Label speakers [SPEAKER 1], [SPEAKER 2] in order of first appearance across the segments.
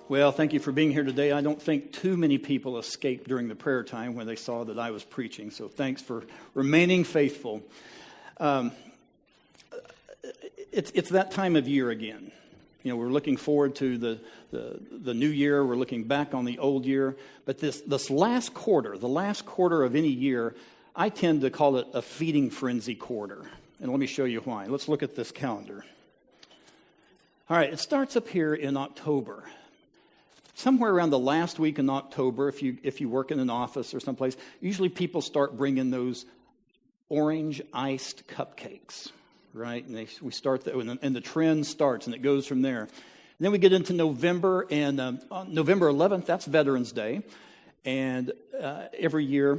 [SPEAKER 1] Well, thank you for being here today. I don't think too many people escaped during the prayer time when they saw that I was preaching, so thanks for remaining faithful. It's that time of year again. You know, we're looking forward to the new year. We're looking back on the old year. But this last quarter, the last quarter of any year, I tend to call it a feeding frenzy quarter. And let me show you why. Let's look at this calendar. All right, it starts up here in October. Somewhere around the last week in October, if you work in an office or someplace, usually people start bringing those orange iced cupcakes, right? And we start and the trend starts, and it goes from there. And then we get into November, and on November 11th, that's Veterans Day. And every year,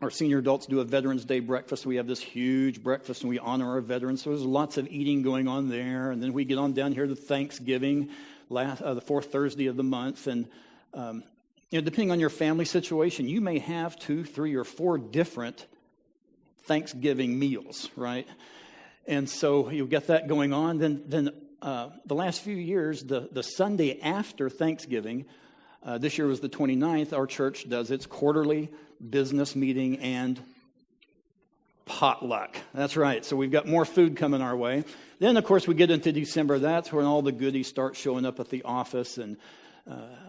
[SPEAKER 1] our senior adults do a Veterans Day breakfast. We have this huge breakfast, and we honor our veterans. So there's lots of eating going on there. And then we get on down here to Thanksgiving, the fourth Thursday of the month. And depending on your family situation, you may have 2, 3, or 4 different Thanksgiving meals, right? And so you'll get that going on. Then the last few years, the Sunday after Thanksgiving, this year was the 29th, our church does its quarterly business meeting and potluck. That's right. So we've got more food coming our way. Then, of course, we get into December. That's when all the goodies start showing up at the office and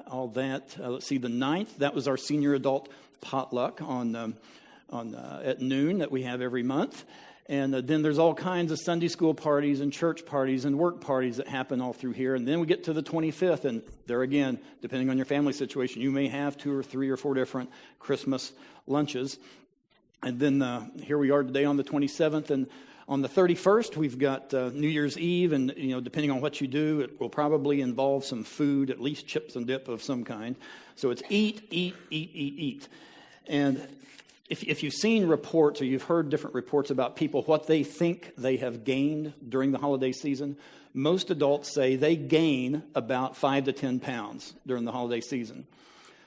[SPEAKER 1] all that. Let's see, the 9th, that was our senior adult potluck at noon that we have every month. And then there's all kinds of Sunday school parties and church parties and work parties that happen all through here. And then we get to the 25th, and there again, depending on your family situation, you may have 2 or 3 or 4 different Christmas lunches. And then here we are today on the 27th, and on the 31st, we've got New Year's Eve, and depending on what you do, it will probably involve some food, at least chips and dip of some kind. So it's eat. And if you've seen reports or you've heard different reports about people, what they think they have gained during the holiday season, most adults say they gain about 5 to 10 pounds during the holiday season.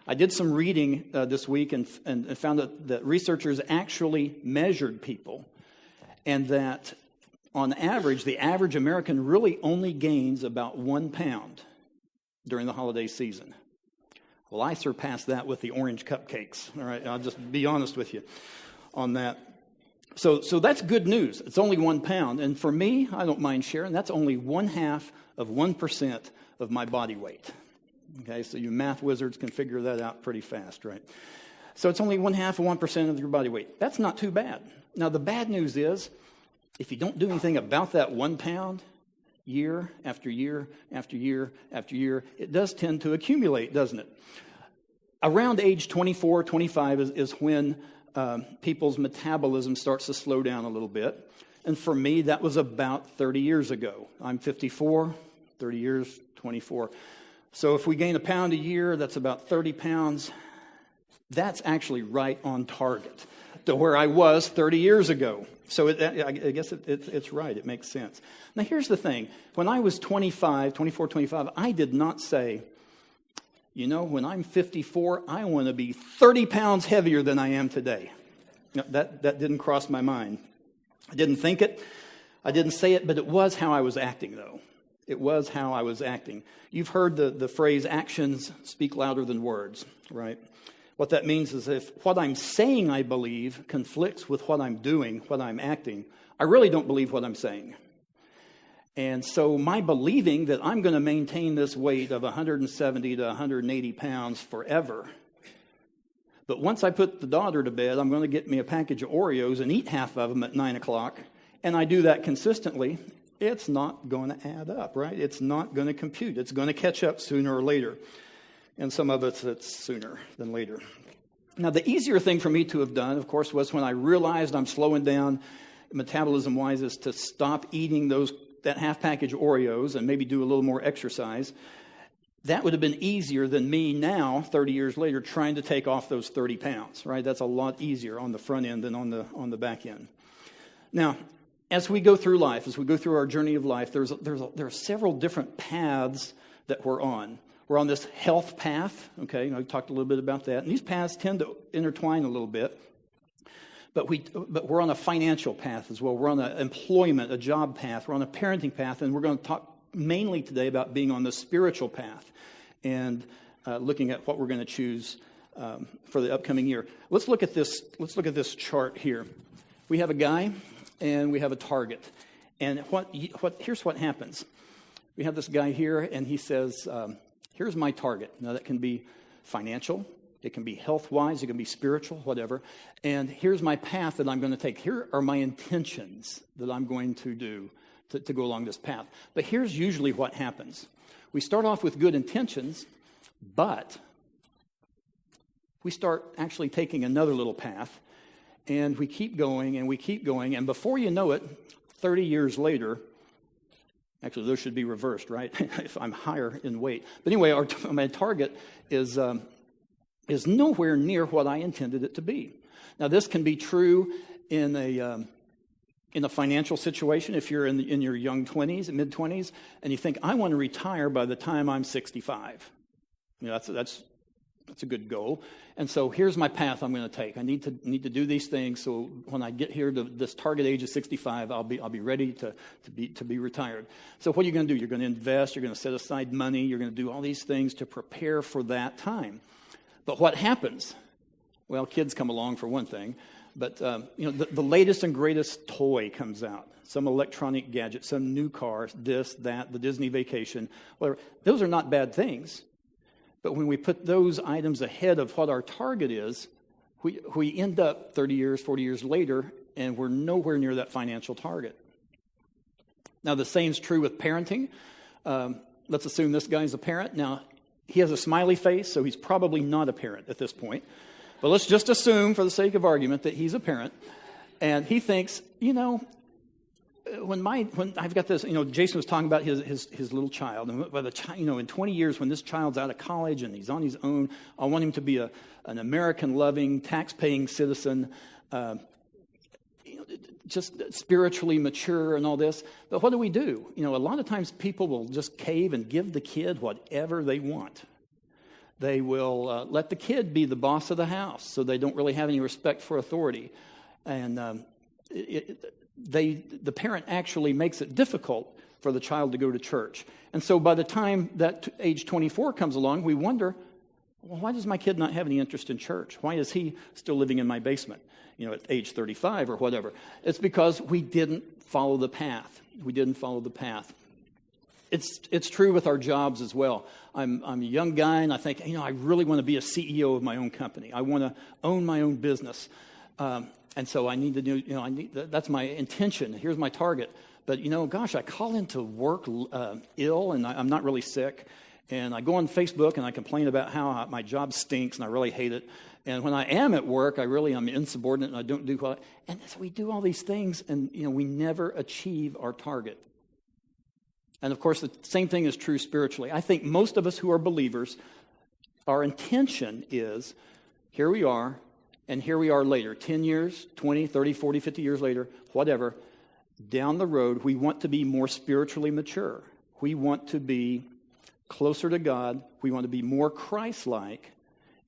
[SPEAKER 1] I did some reading this week and found that researchers actually measured people, and that on average, the average American really only gains about 1 pound during the holiday season. Well, I surpassed that with the orange cupcakes. All right, I'll just be honest with you on that. So that's good news. It's only 1 pound. And for me, I don't mind sharing, that's only 0.5% of my body weight. Okay, so you math wizards can figure that out pretty fast, right? So it's only 0.5% of your body weight. That's not too bad. Now, the bad news is, if you don't do anything about that 1 pound, year after year after year after year, it does tend to accumulate, doesn't it? Around age 24, 25 is when people's metabolism starts to slow down a little bit. And for me, that was about 30 years ago. I'm 54, 30 years, 24. So if we gain a pound a year, that's about 30 pounds. That's actually right on target to where I was 30 years ago. So I guess it's right. It makes sense. Now, here's the thing. When I was 24, 25, I did not say, when I'm 54, I want to be 30 pounds heavier than I am today. No, that didn't cross my mind. I didn't think it. I didn't say it, but it was how I was acting, though. It was how I was acting. You've heard the phrase, actions speak louder than words, right? What that means is if what I'm saying I believe conflicts with what I'm doing, what I'm acting, I really don't believe what I'm saying. And so my believing that I'm going to maintain this weight of 170 to 180 pounds forever, but once I put the daughter to bed, I'm going to get me a package of Oreos and eat half of them at 9 o'clock, and I do that consistently, it's not going to add up, right? It's not going to compute. It's going to catch up sooner or later. And some of it's sooner than later. Now, the easier thing for me to have done, of course, was when I realized I'm slowing down metabolism-wise, is to stop eating that half package of Oreos and maybe do a little more exercise. That would have been easier than me now, 30 years later, trying to take off those 30 pounds, right? That's a lot easier on the front end than on the back end. Now, as we go through life, as we go through our journey of life, there are several different paths that we're on. We're on this health path, okay? I talked a little bit about that. And these paths tend to intertwine a little bit. But we're on a financial path as well. We're on an employment, a job path. We're on a parenting path. And we're going to talk mainly today about being on the spiritual path. and looking at what we're going to choose for the upcoming year. Let's look at this. Let's look at this chart here. We have a guy, and we have a target. And here's what happens. We have this guy here, and he says, here's my target. Now, that can be financial. It can be health-wise. It can be spiritual, whatever. And here's my path that I'm going to take. Here are my intentions that I'm going to do to go along this path. But here's usually what happens. We start off with good intentions, but we start actually taking another little path, and we keep going, and before you know it, 30 years later, actually those should be reversed, right? If I'm higher in weight. But anyway, my target is nowhere near what I intended it to be. Now, this can be true in a financial situation. If you're in your young 20s, mid-20s, and you think, I want to retire by the time I'm 65. That's a good goal. And so here's my path I'm going to take. I need to do these things so when I get here to this target age of 65, I'll be ready to be retired. So what are you going to do? You're going to invest. You're going to set aside money. You're going to do all these things to prepare for that time. But what happens? Well, kids come along for one thing. But the latest and greatest toy comes out. Some electronic gadget, some new car, this, that, the Disney vacation, whatever. Those are not bad things. But when we put those items ahead of what our target is, we end up 30 years, 40 years later, and we're nowhere near that financial target. Now, the same's true with parenting. Let's assume this guy's a parent. Now, he has a smiley face, so he's probably not a parent at this point. But let's just assume, for the sake of argument, that he's a parent. And he thinks, when I've got this, Jason was talking about his little child, and by the time, in 20 years, when this child's out of college and he's on his own, I want him to be an American-loving, tax-paying citizen, just spiritually mature and all this. But what do? A lot of times people will just cave and give the kid whatever they want. They will let the kid be the boss of the house, so they don't really have any respect for authority, and the parent actually makes it difficult for the child to go to church. And so by the time that age 24 comes along, we wonder, well, why does my kid not have any interest in church? Why is he still living in my basement, at age 35 or whatever? It's because we didn't follow the path. We didn't follow the path. It's true with our jobs as well. I'm a young guy, and I think, I really want to be a CEO of my own company. I want to own my own business. And so I need to do, that's my intention. Here's my target. But, I call into work ill, and I'm not really sick. And I go on Facebook, and I complain about how my job stinks, and I really hate it. And when I am at work, I'm insubordinate, and I don't do what. And so we do all these things, and, we never achieve our target. And, of course, the same thing is true spiritually. I think most of us who are believers, our intention is, here we are, and here we are later, 10 years, 20, 30, 40, 50 years later, whatever, down the road, we want to be more spiritually mature. We want to be closer to God. We want to be more Christ-like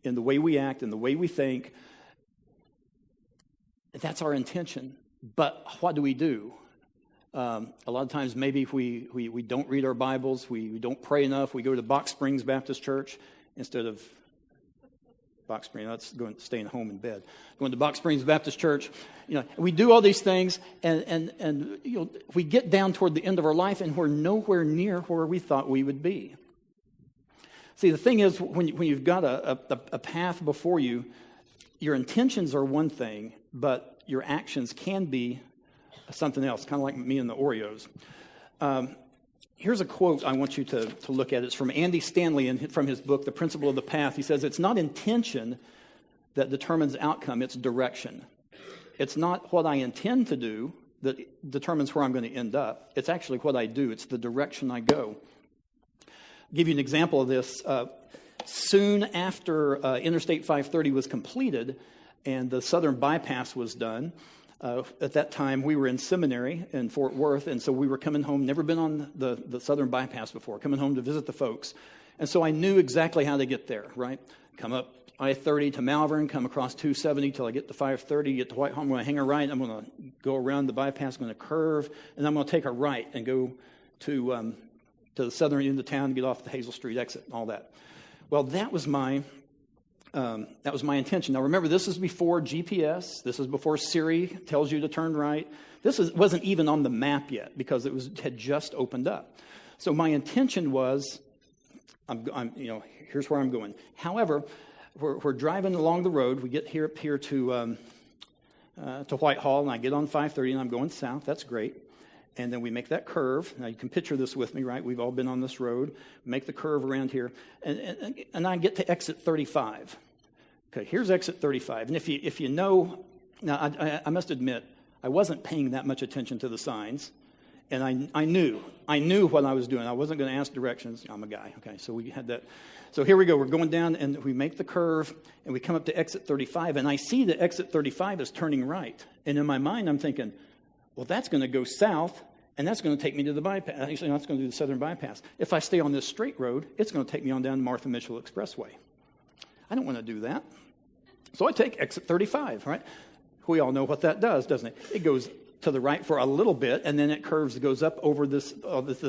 [SPEAKER 1] in the way we act, in the way we think. That's our intention. But what do? A lot of times maybe we don't read our Bibles, we don't pray enough, we go to Box Springs Baptist Church instead of Box Springs, that's staying home in bed. Going to Box Springs Baptist Church, we do all these things, and we get down toward the end of our life, and we're nowhere near where we thought we would be. See, the thing is, when you've got a path before you, your intentions are one thing, but your actions can be something else, kind of like me and the Oreos. Here's a quote I want you to look at. It's from Andy Stanley and from his book, The Principle of the Path. He says, it's not intention that determines outcome, it's direction. It's not what I intend to do that determines where I'm going to end up. It's actually what I do. It's the direction I go. I'll give you an example of this. Soon after Interstate 530 was completed and the southern bypass was done, at that time, we were in seminary in Fort Worth, and so we were coming home, never been on the southern bypass before, coming home to visit the folks. And so I knew exactly how to get there, right? Come up I-30 to Malvern, come across 270 till I get to 530, get to Whitehall. I'm going to hang a right. I'm going to go around the bypass, I'm going to curve, and I'm going to take a right and go to to the southern end of town, get off the Hazel Street exit, and all that. Well, that was my intention. Now, remember, this is before GPS. This is before Siri tells you to turn right. Wasn't even on the map yet because had just opened up. So my intention was, here's where I'm going. However, we're driving along the road. We get up here to Whitehall, and I get on 530, and I'm going south. That's great. And then we make that curve. Now, you can picture this with me, right? We've all been on this road. Make the curve around here. And I get to exit 35. Okay, here's exit 35. And if you know, now I must admit, I wasn't paying that much attention to the signs. And I knew what I was doing. I wasn't going to ask directions. I'm a guy. Okay, so we had that. So here we go. We're going down, and we make the curve, and we come up to exit 35. And I see that exit 35 is turning right. And in my mind, I'm thinking, well, that's going to go south, and that's going to take me to the bypass. Actually, that's going to do the southern bypass. If I stay on this straight road, it's going to take me on down to Martha Mitchell Expressway. I don't want to do that. So I take exit 35, right? We all know what that does, doesn't it? It goes to the right for a little bit, and then it goes up over this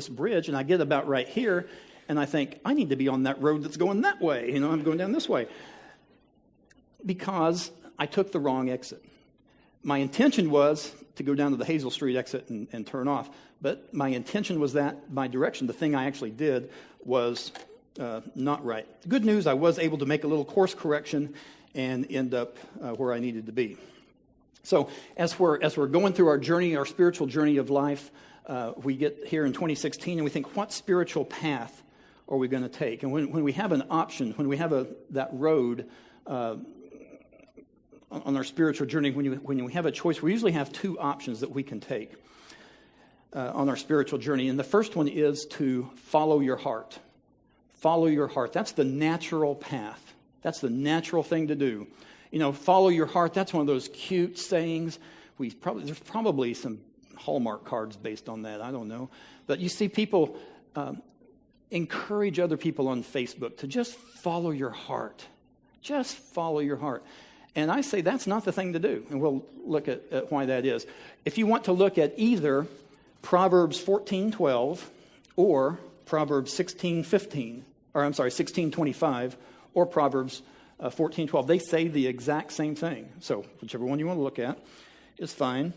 [SPEAKER 1] bridge, and I get about right here, and I think, I need to be on that road that's going that way. I'm going down this way. Because I took the wrong exit. My intention was to go down to the Hazel Street exit and turn off, but my intention was that my direction, the thing I actually did, was not right. The good news, I was able to make a little course correction and end up where I needed to be. So as we're going through our journey, our spiritual journey of life, we get here in 2016 and we think, what spiritual path are we going to take? And when we have an option, when we have that road on our spiritual journey, when we have a choice, we usually have two options that we can take on our spiritual journey. And the first one is to follow your heart. Follow your heart. That's the natural path. That's the natural thing to do. Follow your heart. That's one of those cute sayings. There's probably some Hallmark cards based on that. I don't know. But you see people encourage other people on Facebook to just follow your heart. Just follow your heart. And I say that's not the thing to do. And we'll look at why that is. If you want to look at either Proverbs 14:12 or Proverbs 16:25 or Proverbs 14:12, they say the exact same thing. So whichever one you want to look at is fine.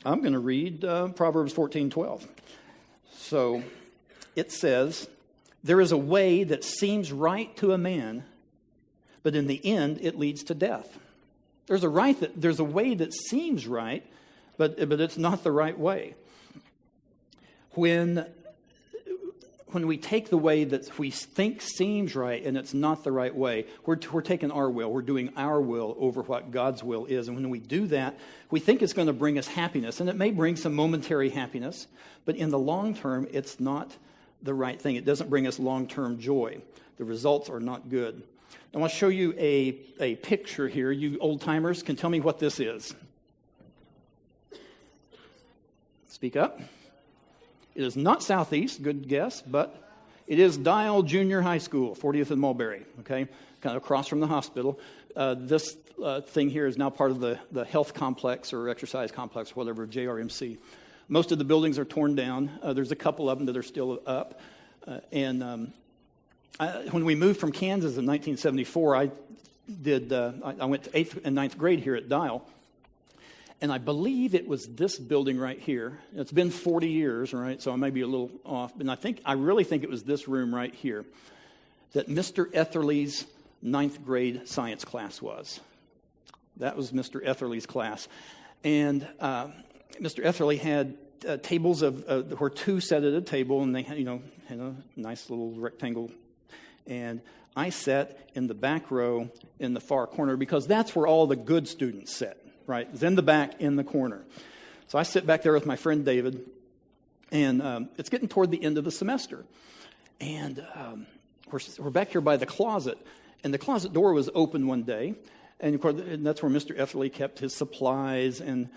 [SPEAKER 1] I'm going to read Proverbs 14:12. So it says, "There is a way that seems right to a man, but in the end it leads to death." There's a way that seems right, but it's not the right way. When we take the way that we think seems right and it's not the right way, we're taking our will. We're doing our will over what God's will is. And when we do that, we think it's going to bring us happiness. And it may bring some momentary happiness, but in the long term, it's not the right thing. It doesn't bring us long-term joy. The results are not good. I want to show you a picture here. You old-timers can tell me what this is. Speak up. It is not Southeast, good guess, but it is Dial Junior High School, 40th and Mulberry, okay, kind of across from the hospital. This thing here is now part of the health complex or exercise complex, whatever, JRMC. Most of the buildings are torn down. There's a couple of them that are still up. When we moved from Kansas in 1974, I went to 8th and 9th grade here at Dial. And I believe it was this building right here. It's been 40 years, right? So I may be a little off. But I really think it was this room right here that Mr. Etherly's 9th grade science class was. That was Mr. Etherly's class. And Mr. Etherly had tables where two sat at a table, and they had a nice little rectangle. And I sat in the back row in the far corner because that's where all the good students sat. Right, it's in the back, in the corner. So I sit back there with my friend David, and it's getting toward the end of the semester. And we're back here by the closet, and the closet door was open one day, and of course that's where Mr. Etherly kept his supplies and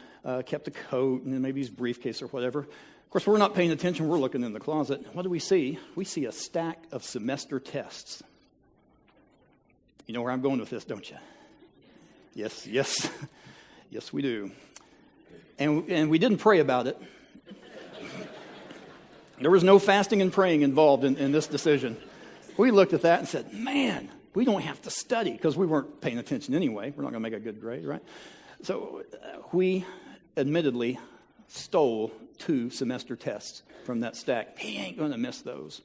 [SPEAKER 1] kept a coat and maybe his briefcase or whatever. Of course, we're not paying attention. We're looking in the closet. What do we see? We see a stack of semester tests. You know where I'm going with this, don't you? Yes. Yes, we do. And we didn't pray about it. There was no fasting and praying involved in this decision. We looked at that and said, man, we don't have to study because we weren't paying attention anyway. We're not going to make a good grade, right? So we admittedly stole 2 semester tests from that stack. He ain't going to miss those.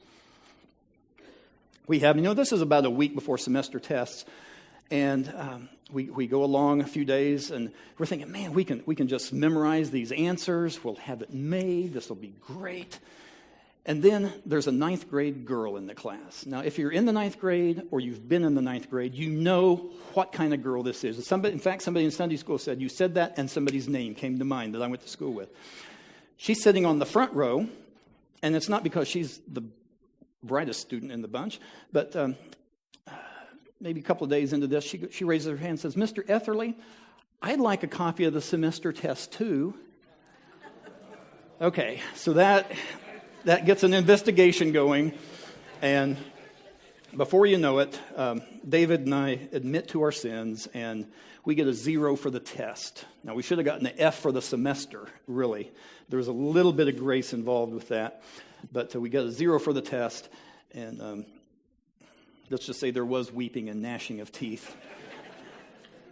[SPEAKER 1] We have, this is about a week before semester tests, and we go along a few days, and we're thinking, man, we can just memorize these answers. We'll have it made. This will be great. And then there's a 9th grade girl in the class. Now, if you're in the 9th grade or you've been in the 9th grade, you know what kind of girl this is. In fact, somebody in Sunday school said, you said that and somebody's name came to mind that I went to school with. She's sitting on the front row, and it's not because she's the brightest student in the bunch, but maybe a couple of days into this, she raises her hand and says, Mr. Etherly, I'd like a copy of the semester test too. Okay, so that gets an investigation going, and before you know it, David and I admit to our sins, and we get a 0 for the test. Now, we should have gotten an F for the semester, really. There was a little bit of grace involved with that, but we got a 0 for the test, and let's just say there was weeping and gnashing of teeth.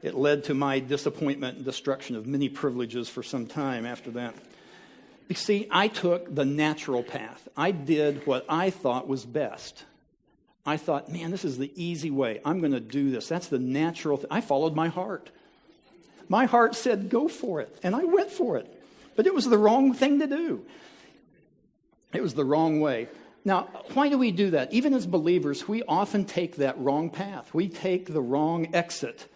[SPEAKER 1] It led to my disappointment and destruction of many privileges for some time after that. You see, I took the natural path. I did what I thought was best. I thought, man, this is the easy way. I'm going to do this. That's the natural thing. I followed my heart. My heart said, go for it. And I went for it. But it was the wrong thing to do. It was the wrong way. Now, why do we do that? Even as believers, we often take that wrong path. We take the wrong exit.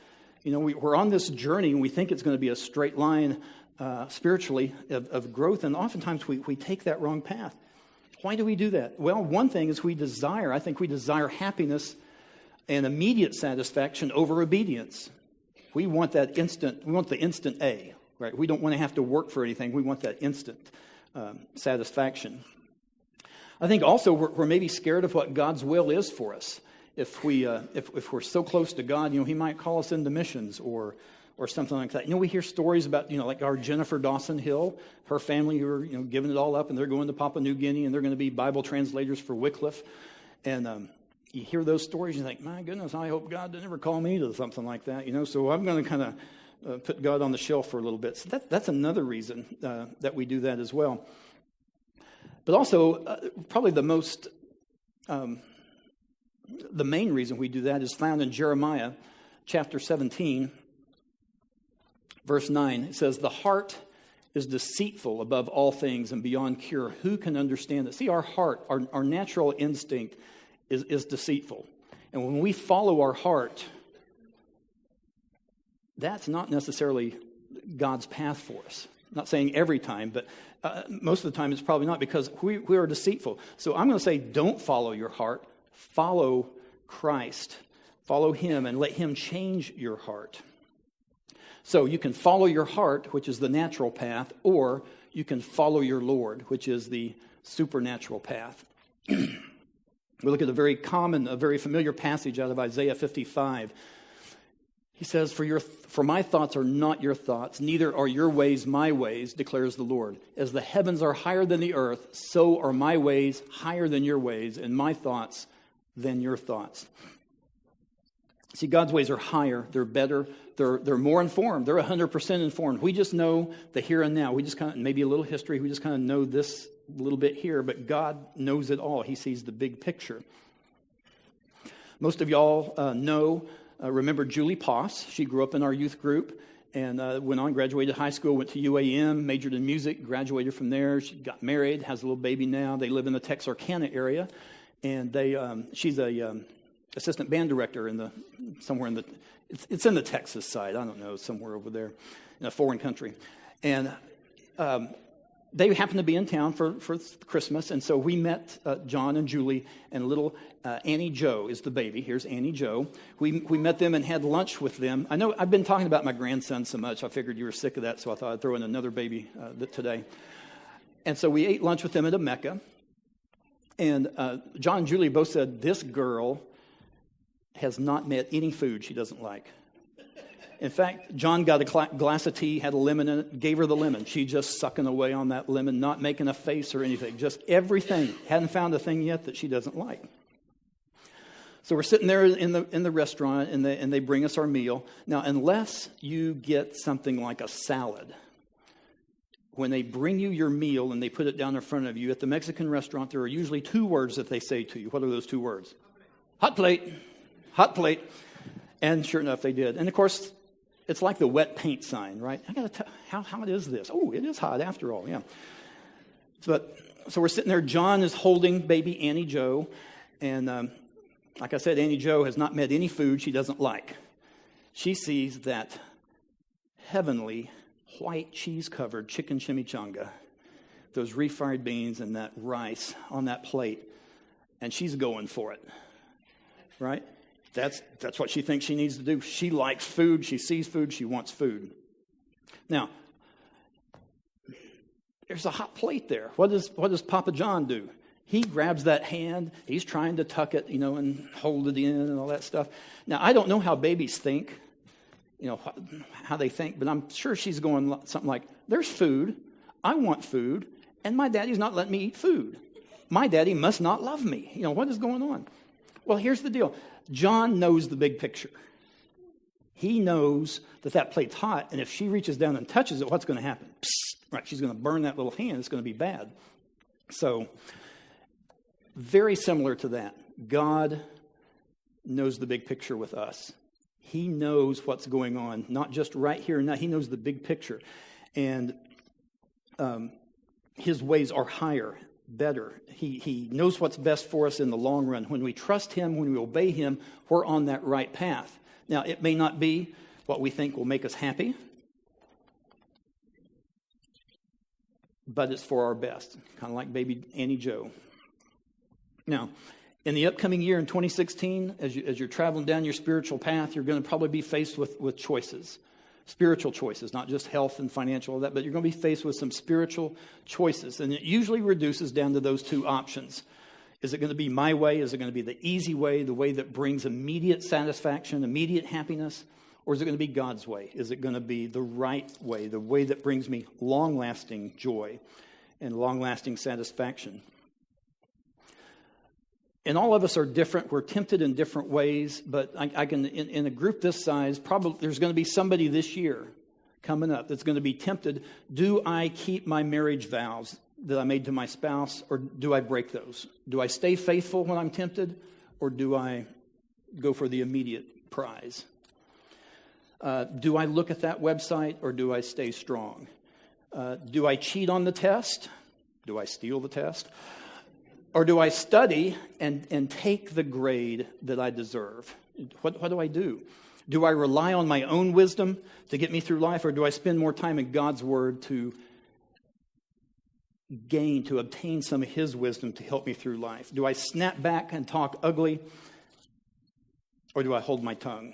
[SPEAKER 1] We're on this journey and we think it's going to be a straight line spiritually of growth, and oftentimes we take that wrong path. Why do we do that? Well, one thing is we desire happiness and immediate satisfaction over obedience. We want the instant A, right? We don't want to have to work for anything. We want that instant satisfaction. I think also we're maybe scared of what God's will is for us. If we're so close to God, He might call us into missions or something like that. We hear stories about, like our Jennifer Dawson Hill, her family who are, giving it all up, and they're going to Papua New Guinea, and they're going to be Bible translators for Wycliffe. And you hear those stories, and you think, my goodness, I hope God didn't ever call me to something like that, So I'm going to kind of put God on the shelf for a little bit. So that's another reason that we do that as well. But also, probably the main reason we do that is found in Jeremiah chapter 17, verse 9. It says, the heart is deceitful above all things and beyond cure. Who can understand it? See, our heart, our natural instinct is deceitful. And when we follow our heart, that's not necessarily God's path for us. I'm not saying every time, but most of the time it's probably not, because we are deceitful. So I'm going to say, don't follow your heart. Follow Christ. Follow Him and let Him change your heart. So you can follow your heart, which is the natural path, or you can follow your Lord, which is the supernatural path. We look at a very familiar passage out of Isaiah 55. He says, For my thoughts are not your thoughts, neither are your ways my ways, declares the Lord. As the heavens are higher than the earth, so are my ways higher than your ways, and my thoughts than your thoughts. See, God's ways are higher, they're better, they're more informed, they're 100% informed. We just know the here and now. We just kind of, maybe a little history, we just kind of know this little bit here, but God knows it all. He sees the big picture. Most of y'all remember Julie Poss. She grew up in our youth group and went on, graduated high school, went to UAM, majored in music, graduated from there. She got married, has a little baby now. They live in the Texarkana area, and she's a assistant band director it's in the Texas side. I don't know, somewhere over there in a foreign country. And they happened to be in town for Christmas, and so we met John and Julie, and little Annie Jo is the baby. Here's Annie Jo. We met them and had lunch with them. I know I've been talking about my grandson so much, I figured you were sick of that, so I thought I'd throw in another baby today. And so we ate lunch with them at a Mecca, and John and Julie both said, this girl has not met any food she doesn't like. In fact, John got a glass of tea, had a lemon in it, gave her the lemon. She just sucking away on that lemon, not making a face or anything. Just everything. Hadn't found a thing yet that she doesn't like. So we're sitting there in the restaurant, and they bring us our meal. Now, unless you get something like a salad, when they bring you your meal and they put it down in front of you at the Mexican restaurant, there are usually 2 words that they say to you. What are those 2 words? Hot plate. Hot plate. And sure enough, they did. And of course, it's like the wet paint sign, right? I got to tell, how hot is this? Oh, it is hot after all, yeah. So we're sitting there. John is holding baby Annie Jo, and like I said, Annie Jo has not met any food she doesn't like. She sees that heavenly white cheese-covered chicken chimichanga, those refried beans and that rice on that plate, and she's going for it, right? That's what she thinks she needs to do. She likes food. She sees food. She wants food. Now, there's a hot plate there. What does Papa John do? He grabs that hand. He's trying to tuck it, and hold it in and all that stuff. Now, I don't know how babies think, how they think, but I'm sure she's going something like, there's food. I want food. And my daddy's not letting me eat food. My daddy must not love me. What is going on? Well, here's the deal. John knows the big picture. He knows that plate's hot, and if she reaches down and touches it, what's going to happen? Psst, right, she's going to burn that little hand. It's going to be bad. So, very similar to that. God knows the big picture with us. He knows what's going on, not just right here and now. He knows the big picture. And his ways are higher, better. He knows what's best for us in the long run. When we trust him, when we obey him, we're on that right path. Now, it may not be what we think will make us happy, but it's for our best, kind of like baby Annie Jo. Now, in the upcoming year, in 2016, as you're traveling down your spiritual path, you're going to probably be faced with choices, spiritual choices, not just health and financial, that, but you're going to be faced with some spiritual choices. And it usually reduces down to those 2 options. Is it going to be my way? Is it going to be the easy way, the way that brings immediate satisfaction, immediate happiness? Or is it going to be God's way? Is it going to be the right way, the way that brings me long-lasting joy and long-lasting satisfaction? And all of us are different. We're tempted in different ways, but I can, in a group this size, probably there's going to be somebody this year coming up that's going to be tempted. Do I keep my marriage vows that I made to my spouse, or do I break those? Do I stay faithful when I'm tempted, or do I go for the immediate prize? Do I look at that website, or do I stay strong? Do I cheat on the test? Do I steal the test? Or do I study and take the grade that I deserve? What do I do? Do I rely on my own wisdom to get me through life, or do I spend more time in God's Word to obtain some of His wisdom to help me through life? Do I snap back and talk ugly, or do I hold my tongue?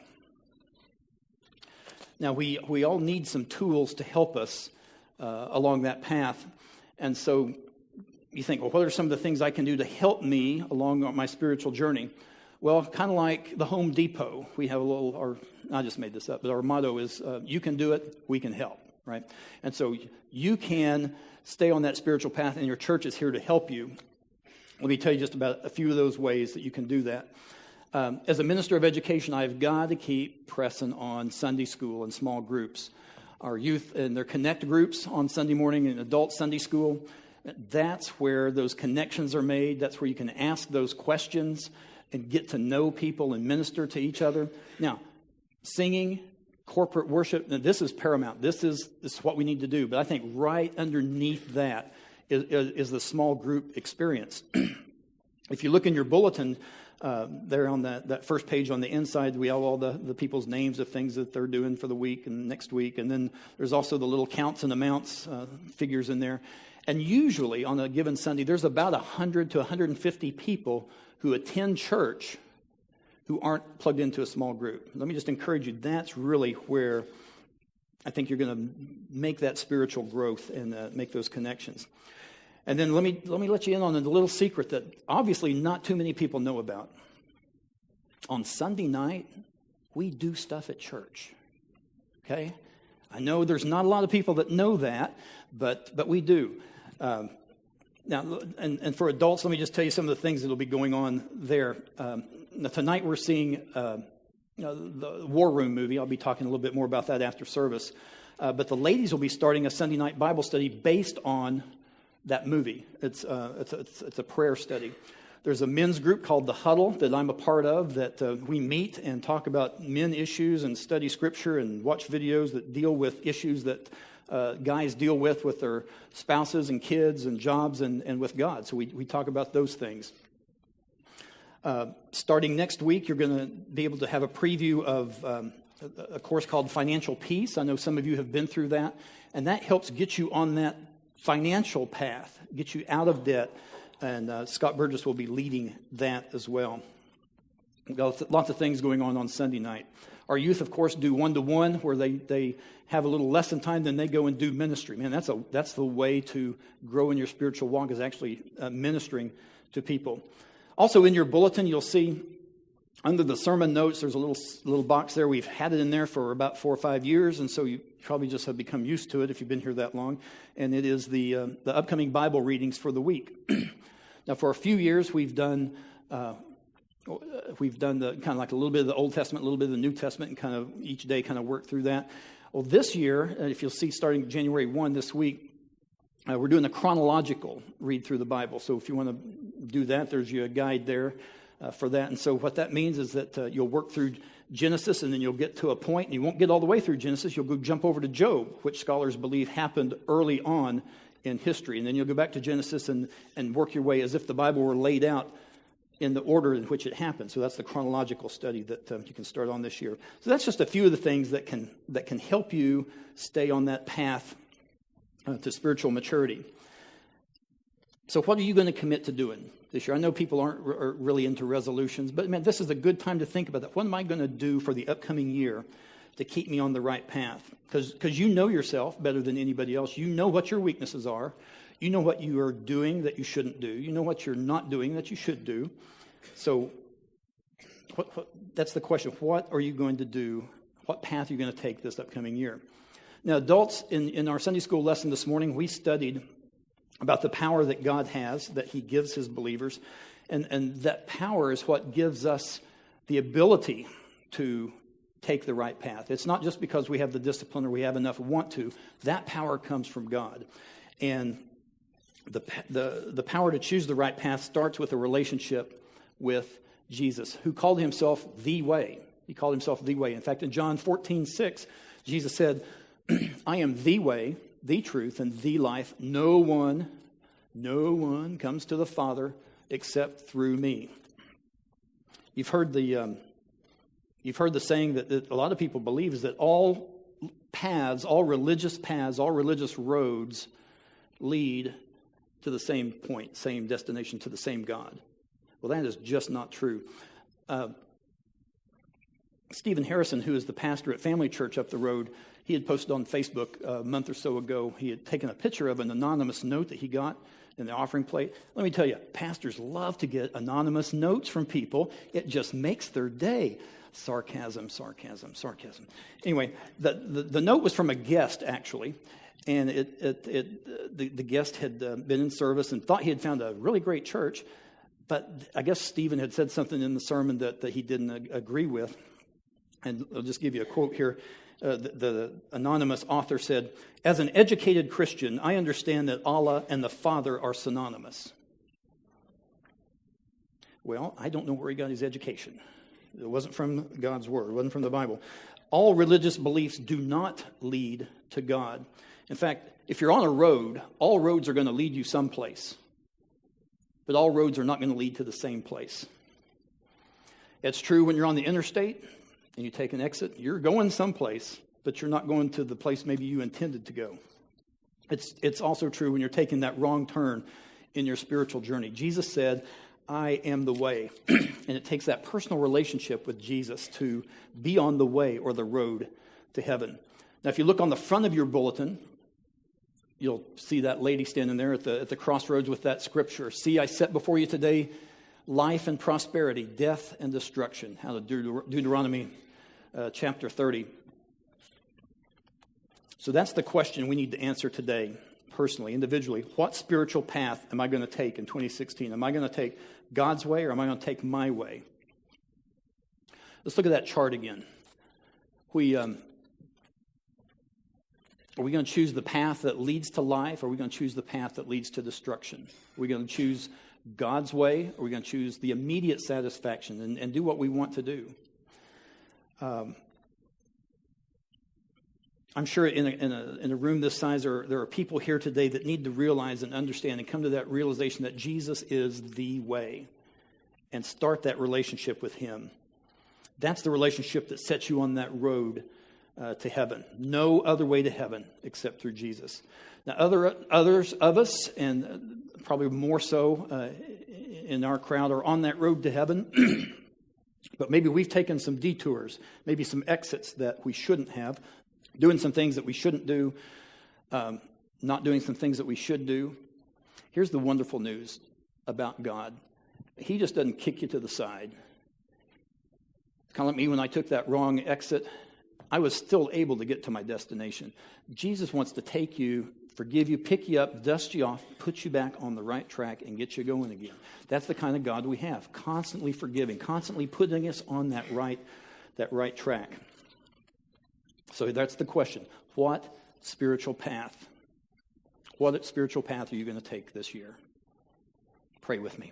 [SPEAKER 1] Now, we all need some tools to help us along that path. And so you think, well, what are some of the things I can do to help me along my spiritual journey? Well, kind of like the Home Depot. We have I just made this up, but our motto is, you can do it, we can help, right? And so you can stay on that spiritual path, and your church is here to help you. Let me tell you just about a few of those ways that you can do that. As a minister of education, I've got to keep pressing on Sunday school and small groups. Our youth and their connect groups on Sunday morning and adult Sunday school, that's where those connections are made. That's where you can ask those questions and get to know people and minister to each other. Now, singing, corporate worship, this is paramount. This is what we need to do. But I think right underneath that is the small group experience. If you look in your bulletin, there on that first page on the inside, we have all the people's names of things that they're doing for the week and next week. And then there's also the little counts and amounts figures in there. And usually on a given Sunday, there's about 100 to 150 people who attend church who aren't plugged into a small group. Let me just encourage you, that's really where I think you're going to make that spiritual growth and make those connections. And then let me let you in on a little secret that obviously not too many people know about. On Sunday night, we do stuff at church. Okay? I know there's not a lot of people that know that, but we do. Now, and for adults, let me just tell you some of the things that will be going on there. Now, tonight we're seeing the War Room movie. I'll be talking a little bit more about that after service. But the ladies will be starting a Sunday night Bible study based on that movie. It's a prayer study. There's a men's group called The Huddle that I'm a part of that we meet and talk about men issues and study Scripture and watch videos that deal with issues that guys deal with their spouses and kids and jobs and with God. So we talk about those things. Starting next week, you're going to be able to have a preview of a course called Financial Peace. I know some of you have been through that, and that helps get you on that financial path, get you out of debt. And Scott Burgess will be leading that as well. We've got lots of things going on Sunday night. Our youth, of course, do one-to-one where they have a little lesson time, then they go and do ministry. Man, that's the way to grow in your spiritual walk, is actually ministering to people. Also in your bulletin, you'll see under the sermon notes, there's a little box there. We've had it in there for about 4 or 5 years, and so you probably just have become used to it if you've been here that long. And it is the upcoming Bible readings for the week. Now, for a few years, we've done the kind of like a little bit of the Old Testament, a little bit of the New Testament, and kind of each day kind of work through that. Well, this year, if you'll see starting January 1 this week, we're doing a chronological read through the Bible. So if you want to do that, there's a guide there for that. And so what that means is that you'll work through Genesis, and then you'll get to a point, and you won't get all the way through Genesis. You'll go jump over to Job, which scholars believe happened early on in history. And then you'll go back to Genesis and work your way as if the Bible were laid out in the order in which it happened. So that's the chronological study that you can start on this year. So that's just a few of the things that can help you stay on that path to spiritual maturity. So what are you going to commit to doing this year? I know people aren't really into resolutions, but man, this is a good time to think about that. What am I going to do for the upcoming year to keep me on the right path? Because you know yourself better than anybody else. You know what your weaknesses are. You know what you are doing that you shouldn't do. You know what you're not doing that you should do. So that's the question. What are you going to do? What path are you going to take this upcoming year? Now, adults, in our Sunday school lesson this morning, we studied about the power that God has, that he gives his believers. And that power is what gives us the ability to take the right path. It's not just because we have the discipline or we have enough want to. That power comes from God. And the power to choose the right path starts with a relationship with Jesus, who called himself the way. He called himself the way. In fact, in John 14:6, Jesus said, I am the way, the truth, and the life. No one comes to the Father except through me. You've heard the saying that a lot of people believe is that all religious roads lead to the same point, same destination, to the same God. Well, that is just not true. Stephen Harrison, who is the pastor at Family Church up the road, he had posted on Facebook a month or so ago. He had taken a picture of an anonymous note that he got in the offering plate. Let me tell you, pastors love to get anonymous notes from people. It just makes their day. Sarcasm. Anyway, the note was from a guest, actually. And the guest had been in service and thought he had found a really great church. But I guess Stephen had said something in the sermon that he didn't agree with. And I'll just give you a quote here. The anonymous author said, as an educated Christian, I understand that Allah and the Father are synonymous. Well, I don't know where he got his education. It wasn't from God's Word. It wasn't from the Bible. All religious beliefs do not lead to God. In fact, if you're on a road, all roads are going to lead you someplace. But all roads are not going to lead to the same place. It's true when you're on the interstate and you take an exit, you're going someplace, but you're not going to the place maybe you intended to go. It's also true when you're taking that wrong turn in your spiritual journey. Jesus said, I am the way. And it takes that personal relationship with Jesus to be on the way or the road to heaven. Now, if you look on the front of your bulletin, you'll see that lady standing there at the crossroads with that scripture. See, I set before you today life and prosperity, death and destruction. Out of Deuteronomy chapter 30. So that's the question we need to answer today, personally, individually. What spiritual path am I going to take in 2016? Am I going to take God's way or am I going to take my way? Let's look at that chart again. Are we going to choose the path that leads to life, or are we going to choose the path that leads to destruction? Are we going to choose God's way, or are we going to choose the immediate satisfaction and do what we want to do? I'm sure in a room this size, there are people here today that need to realize and understand and come to that realization that Jesus is the way, and start that relationship with him. That's the relationship that sets you on that road to heaven. No other way to heaven except through Jesus. Now, others of us, and probably more so in our crowd, are on that road to heaven. But maybe we've taken some detours, maybe some exits that we shouldn't have, doing some things that we shouldn't do, not doing some things that we should do. Here's the wonderful news about God. He just doesn't kick you to the side. Kind of like me when I took that wrong exit. I was still able to get to my destination. Jesus wants to take you, forgive you, pick you up, dust you off, put you back on the right track, and get you going again. That's the kind of God we have, constantly forgiving, constantly putting us on that right track. So that's the question. What spiritual path are you going to take this year? Pray with me.